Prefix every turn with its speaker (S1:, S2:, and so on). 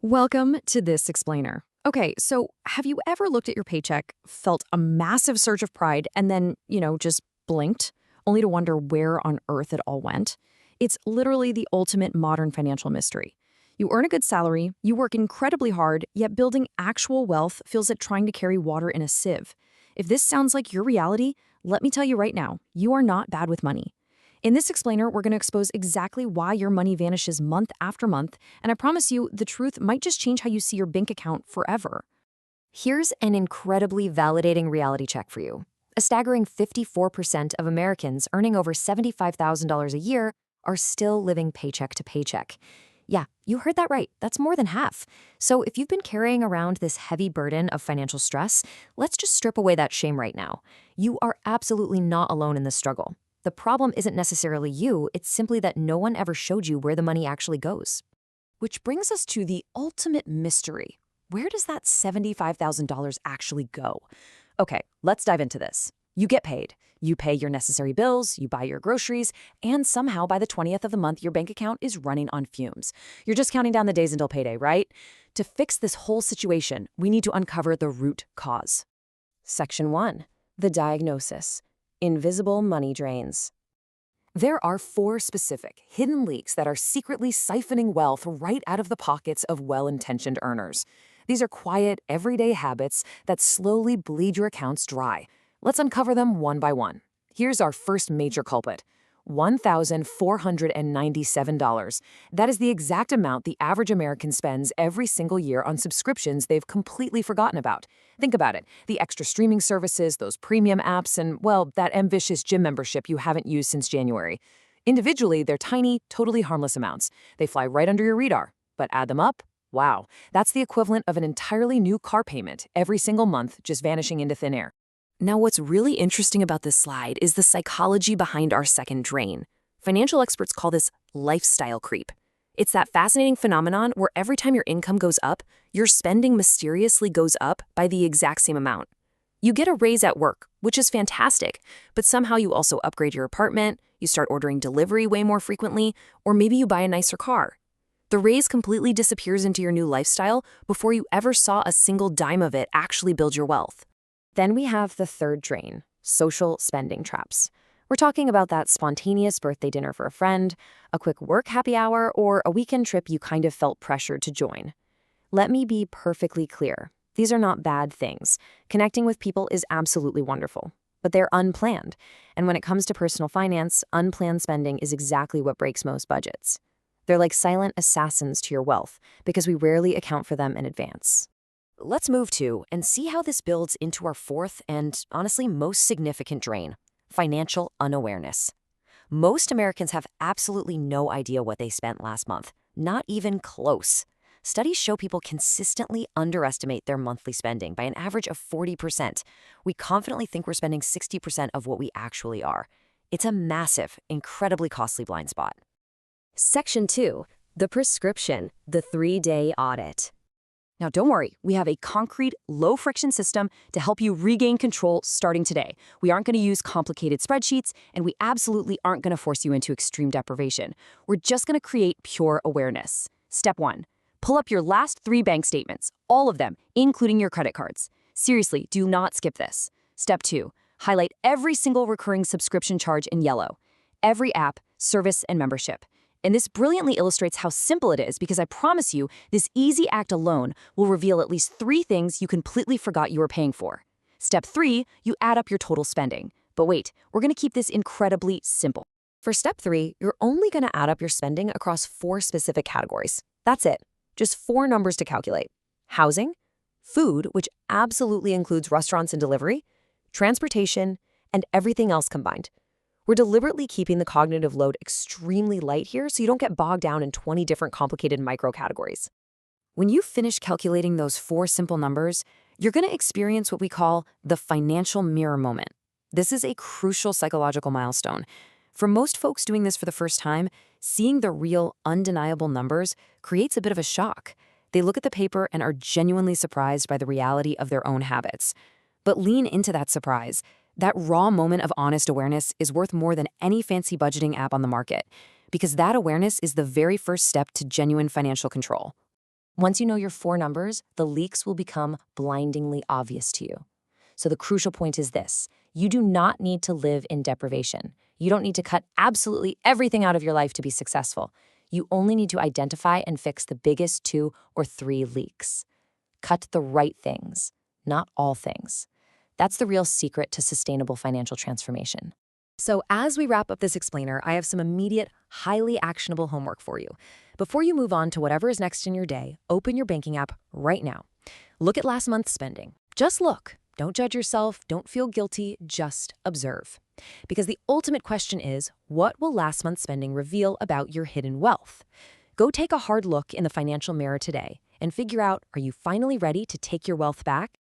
S1: Welcome to this explainer. Okay, so have you ever looked at your paycheck, felt a massive surge of pride, and then, just blinked, only to wonder where on earth it all went? It's literally the ultimate modern financial mystery. You earn a good salary, you work incredibly hard, yet building actual wealth feels like trying to carry water in a sieve. If this sounds like your reality, let me tell you right now, you are not bad with money. In this explainer, we're going to expose exactly why your money vanishes month after month, and I promise you, the truth might just change how you see your bank account forever.
S2: Here's an incredibly validating reality check for you. A staggering 54% of Americans earning over $75,000 a year are still living paycheck to paycheck. Yeah, you heard that right. That's more than half. So if you've been carrying around this heavy burden of financial stress, let's just strip away that shame right now. You are absolutely not alone in this struggle. The problem isn't necessarily you, it's simply that no one ever showed you where the money actually goes.
S1: Which brings us to the ultimate mystery. Where does that $75,000 actually go? Okay, let's dive into this. You get paid. You pay your necessary bills, you buy your groceries, and somehow by the 20th of the month, your bank account is running on fumes. You're just counting down the days until payday, right? To fix this whole situation, we need to uncover the root cause. Section 1. The diagnosis. Invisible money drains. There are 4 specific, hidden leaks that are secretly siphoning wealth right out of the pockets of well-intentioned earners. These are quiet, everyday habits that slowly bleed your accounts dry. Let's uncover them one by one. Here's our first major culprit. $1,497. That is the exact amount the average American spends every single year on subscriptions they've completely forgotten about. Think about it. The extra streaming services, those premium apps, and, well, that ambitious gym membership you haven't used since January. Individually, they're tiny, totally harmless amounts. They fly right under your radar. But add them up, wow, that's the equivalent of an entirely new car payment every single month just vanishing into thin air. Now, what's really interesting about this slide is the psychology behind our second drain. Financial experts call this lifestyle creep. It's that fascinating phenomenon where every time your income goes up, your spending mysteriously goes up by the exact same amount. You get a raise at work, which is fantastic, but somehow you also upgrade your apartment, you start ordering delivery way more frequently, or maybe you buy a nicer car. The raise completely disappears into your new lifestyle before you ever saw a single dime of it actually build your wealth. Then we have the third drain, social spending traps. We're talking about that spontaneous birthday dinner for a friend, a quick work happy hour, or a weekend trip you kind of felt pressured to join. Let me be perfectly clear. These are not bad things. Connecting with people is absolutely wonderful, but they're unplanned. And when it comes to personal finance, unplanned spending is exactly what breaks most budgets. They're like silent assassins to your wealth because we rarely account for them in advance. Let's move to and see how this builds into our fourth and, honestly, most significant drain, financial unawareness. Most Americans have absolutely no idea what they spent last month, not even close. Studies show people consistently underestimate their monthly spending by an average of 40%. We confidently think we're spending 60% of what we actually are. It's a massive, incredibly costly blind spot.
S2: Section 2. The prescription, the 3-day audit.
S1: Now, don't worry, we have a concrete, low-friction system to help you regain control starting today. We aren't going to use complicated spreadsheets, and we absolutely aren't going to force you into extreme deprivation. We're just going to create pure awareness. Step 1. Pull up your last 3 bank statements, all of them, including your credit cards. Seriously, do not skip this. Step 2. Highlight every single recurring subscription charge in yellow. Every app, service, and membership. And this brilliantly illustrates how simple it is because I promise you, this easy act alone will reveal at least 3 things you completely forgot you were paying for. Step 3, you add up your total spending. But wait, we're going to keep this incredibly simple. For step 3, you're only going to add up your spending across 4 specific categories. That's it. Just 4 numbers to calculate. Housing, food, which absolutely includes restaurants and delivery, transportation, and everything else combined. We're deliberately keeping the cognitive load extremely light here so you don't get bogged down in 20 different complicated micro-categories. When you finish calculating those 4 simple numbers, you're going to experience what we call the financial mirror moment. This is a crucial psychological milestone. For most folks doing this for the first time, seeing the real, undeniable numbers creates a bit of a shock. They look at the paper and are genuinely surprised by the reality of their own habits. But lean into that surprise. That raw moment of honest awareness is worth more than any fancy budgeting app on the market, because that awareness is the very first step to genuine financial control.
S2: Once you know your four numbers, the leaks will become blindingly obvious to you. So the crucial point is this: you do not need to live in deprivation. You don't need to cut absolutely everything out of your life to be successful. You only need to identify and fix the biggest 2 or 3 leaks. Cut the right things, not all things. That's the real secret to sustainable financial transformation. So as we wrap up this explainer, I have some immediate, highly actionable homework for you. Before you move on to whatever is next in your day, open your banking app right now. Look at last month's spending. Just look. Don't judge yourself. Don't feel guilty. Just observe. Because the ultimate question is, what will last month's spending reveal about your hidden wealth? Go take a hard look in the financial mirror today and figure out, are you finally ready to take your wealth back?